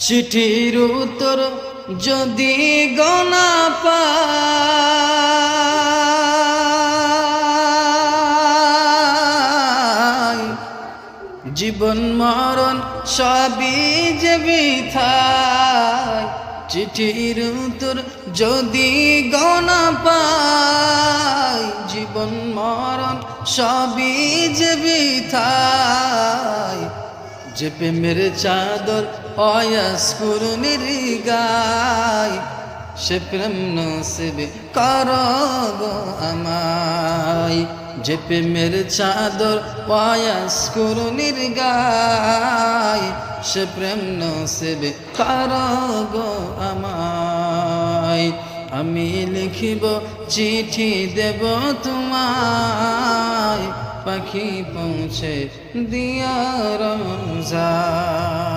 চিঠির উত্তর যদি গোনা পাই, জীবন মরণ সবই যে বৃথায়। চিঠির উত্তর যদি গোনা পাই, জীবন মরণ সবই যে বৃথায়। যে প্রেমের চাদর অয়াসপুর নির্গায়, সে প্রেম নসিবে করো গো আমায়। যে প্রেমের চাদর অয়াসপুর নির্গায়, সে প্রেম নসিবে করো গো আমায়। আমি লিখিব চিঠি দেব তোমায়, পাখি পৌঁছে দিয়া রমজান।